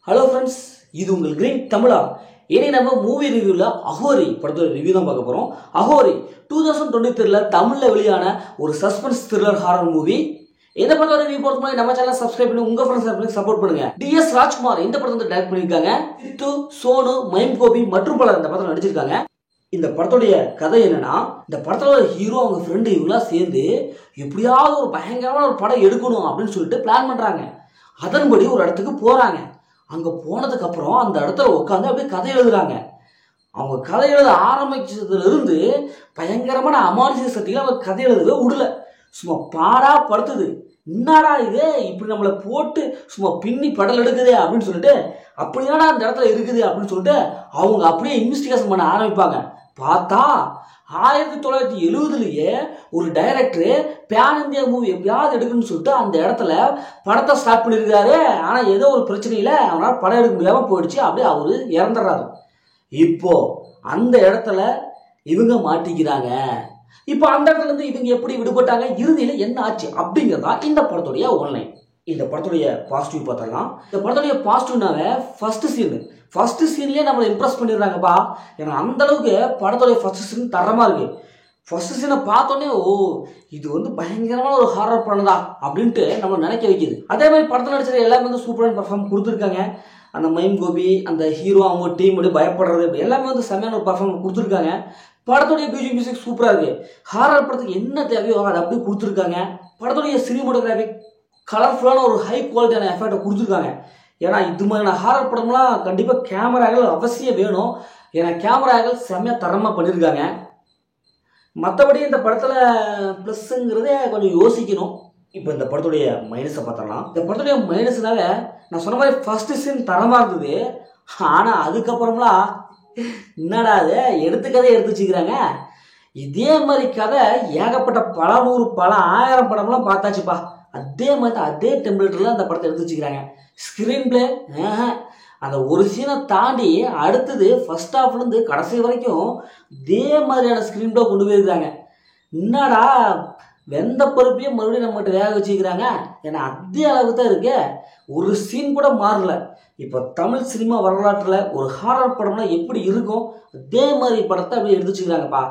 Hello friends, இது உங்கள் green தமிழா. இனி நம்ம மூவி ரிவ்யூவில் அகோரி படத்தோட ரிவ்யூ தான் பார்க்க போகிறோம். அகோரி 2023 தமிழில் வெளியான ஒரு சஸ்பென்ஸ் த்ரில்லர் ஹாரர் மூவி. இந்த படத்தோட ரிவ்யூ போகிறதுக்கு முன்னாடி நம்ம சேனலை சப்ஸ்கிரைப் பண்ணி உங்கள் ஃப்ரெண்ட்ஸ் சப்போர்ட் பண்ணுங்க. டிஎஸ் ராஜ்குமார் இந்த படத்தை வந்து டைரக்ட் பண்ணியிருக்காங்க. சித்து, சோனு, மைம் கோபி மற்றும் பலர் இந்த படத்தில் நடிச்சிருக்காங்க. இந்த படத்துடைய கதை என்னன்னா, இந்த படத்தோட ஹீரோ அவங்க ஃப்ரெண்டு இவங்களாம் சேர்ந்து எப்படியாவது ஒரு பயங்கரமான ஒரு படம் எடுக்கணும் அப்படின்னு சொல்லிட்டு பிளான் பண்ணுறாங்க. அதன்படி ஒரு இடத்துக்கு போகிறாங்க. அங்கே போனதுக்கு அப்புறம் அந்த இடத்துல உட்காந்து அப்படியே கதை எழுதுறாங்க. அவங்க கதை எழுத ஆரம்பிச்சதுல இருந்து பயங்கரமான அமானுஷ சக்திகள் அவங்க கதை எழுதவே விடல. சும்மா பாடா படுத்துது. என்னடா இது இப்படி நம்மளை போட்டு சும்மா பின்னி படல் எடுக்குது அப்படின்னு சொல்லிட்டு, அப்படியாடா அந்த இடத்துல இருக்குது அப்படின்னு சொல்லிட்டு அவங்க அப்படியே இன்வெஸ்டிகேஷன் பண்ண ஆரம்பிப்பாங்க. பார்த்தா 1970 ஒரு டைரக்டர் பேன் இந்தியா மூவி எப்படியாவது எடுக்கணும்னு சொல்லிட்டு அந்த இடத்துல படத்தை ஸ்டார்ட் பண்ணியிருக்காரு. ஆனால் ஏதோ ஒரு பிரச்சனையில் அவனால் படம் எடுக்க முடியாமல் போயிடுச்சு. அப்படியே அவரு இறந்துடுறாரு. இப்போ அந்த இடத்துல இவங்க மாட்டிக்கிறாங்க. இப்போ அந்த இடத்துல இருந்து இவங்க எப்படி விடுபட்டாங்க, இறுதியில் என்ன ஆச்சு அப்படிங்கிறதா இந்த படத்துடைய ஒன்லைன். இந்த படத்துடைய பாசிட்டிவ் பார்த்தலாம். இந்த படத்துடைய பாசிட்டிவ்னாவே ஃபர்ஸ்ட் சீன்லேயே நம்மளை இம்ப்ரெஸ் பண்ணிடுறாங்கப்பா. ஏன்னா அந்த அளவுக்கு படத்துடைய ஃபர்ஸ்ட் சீன் தரமாக இருக்கு. ஃபர்ஸ்ட் சீனை பார்த்தோன்னே ஓ இது வந்து பயங்கரமான ஒரு ஹாரர் படம் தான் அப்படின்ட்டு நம்மளை நினைக்க வைக்குது. அதே மாதிரி படத்தில் நடிச்சது எல்லாமே வந்து சூப்பரான பர்ஃபார்ம் கொடுத்துருக்காங்க. அந்த மைம் கோபி, அந்த ஹீரோ, அவங்க டீம் வந்து பயப்படுறது எல்லாமே வந்து செம்மையான ஒரு பர்ஃபார்மன்ஸ் கொடுத்துருக்காங்க. படத்துடைய மியூசிக் சூப்பராக இருக்கு. ஹாரர் படத்துக்கு என்ன தேவையோ அதை அப்படியே கொடுத்துருக்காங்க. படத்துடைய சினிமோட்டோகிராஃபி கலர்ஃபுல்லான ஒரு ஹை குவாலிட்டியான எஃபெக்டை கொடுத்துருக்காங்க. ஏன்னா இது மாதிரியான ஹாரர் படம்லாம் கண்டிப்பாக கேமராக்கள் அவசியம் வேணும். ஏன்னா கேமராக்கள் செம்மையாக தரமாக பண்ணியிருக்காங்க. மற்றபடி இந்த படத்தில் ப்ளஸ்ஸுங்கிறதே கொஞ்சம் யோசிக்கணும். இப்போ இந்த படத்துடைய மைனஸை பார்த்தலாம். இந்த படத்துடைய மைனஸ்னால நான் சொன்ன மாதிரி ஃபர்ஸ்ட் சீன் தரமாக இருந்தது. ஆனால் அதுக்கப்புறம்லாம் என்னடா அது எடுத்து வச்சுக்கிறாங்க. இதே மாதிரி கதை ஏகப்பட்ட பல 100 பல 1000 படம்லாம் பார்த்தாச்சுப்பா. அதே மாதிரி அதே டெம்ப்ளேட்டில் அந்த படத்தை எடுத்து வச்சுக்கிறாங்க. ஸ்க்ரீன் பிளே அந்த ஒரு சீனை தாண்டி அடுத்தது ஃபர்ஸ்ட் ஹாஃப்லேருந்து கடைசி வரைக்கும் இதே மாதிரியான ஸ்க்ரீன் பிளே கொண்டு போயிருக்கிறாங்க. என்னடா வெந்த பருப்பையும் மறுபடியும் நம்மகிட்ட வேக வச்சுக்கிறாங்க. ஏன்னா அதே அளவுக்கு தான் இருக்கு. ஒரு சீன் கூட மாறல. இப்போ தமிழ் சினிமா வரலாற்றில் ஒரு ஹாரர் படம்னா எப்படி இருக்கும் அதே மாதிரி படத்தை அப்படியே எடுத்து வச்சுக்கிறாங்கப்பா.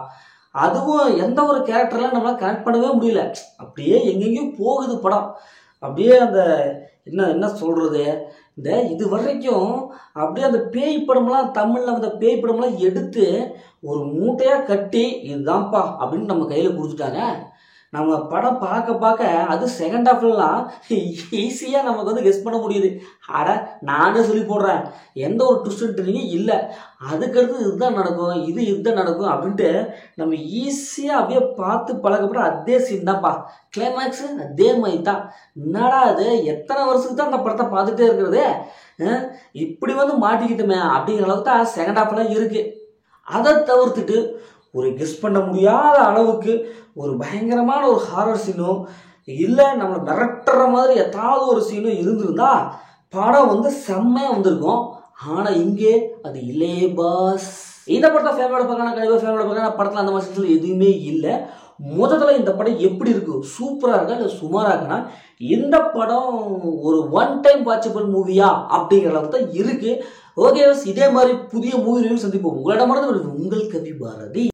அதுவும் எந்த ஒரு கேரக்டர்லாம் நம்மளால் கனெக்ட் பண்ணவே முடியல. அப்படியே எங்கெங்கேயும் போகுது படம். அப்படியே அந்த என்ன சொல்கிறது, இந்த இது வரைக்கும் அப்படியே அந்த பேய் படம்லாம் தமிழில் அந்த பேய் படம்லாம் எடுத்து ஒரு மூட்டையாக கட்டி இதுதான்ப்பா அப்படின்னு நம்ம கையில் கொடுத்துட்டாங்க. நம்ம படம் பார்க்க அது செகண்ட் ஹாஃப்லாம் ஈஸியாக நமக்கு வந்து கெஸ் பண்ண முடியுது. நானே சொல்லி போடுறேன், எந்த ஒரு ட்விஸ்ட் ட்ரிங்கும் இல்லை. அதுக்கடுத்து இதுதான் நடக்கும் அப்படின்ட்டு நம்ம ஈஸியாக அப்படியே பார்த்து பழக்கப்பட்ட அதே சீன் தான்ப்பா. கிளைமேக்ஸு அதே மாதிரி தான். என்னடா அது எத்தனை வருஷத்துக்கு தான் அந்த படத்தை பார்த்துட்டே இருக்கிறது, இப்படி வந்து மாட்டிக்கிட்டோமே அப்படிங்கிற அளவுக்கு தான் செகண்ட் ஹாஃப்லாம் இருக்குது. அதை தவிர்த்துட்டு ஒரு கெஸ் பண்ண முடியாத அளவுக்கு ஒரு பயங்கரமான ஒரு ஹாரர் சீனும் இல்லை, நம்மளை மிரட்டுற மாதிரி ஏதாவது ஒரு சீனும் இருந்திருந்தா படம் வந்து செம்மையாக வந்திருக்கும். ஆனால் இங்கே அது இல்லையே பாஸ். இந்த படத்தை ஃபேமிலியோட பார்க்கலாம், கண்டிப்பாக ஃபேமிலியோட பார்க்கலாம். படத்தில் அந்த மாதிரி எதுவுமே இல்லை. முதல்ல இந்த படம் எப்படி இருக்கு, சூப்பராக இருக்கா இல்லை சுமாராக இருக்குன்னா, இந்த படம் ஒரு ஒன் டைம் வாட்சபிள் மூவியா அப்படிங்கிற அளவுக்கு தான் இருக்கு. ஓகே, இதே மாதிரி புதிய மூவி ரிவ்யூ சந்திப்போம். உங்களிடமானது உங்கள் கவி பாரதி.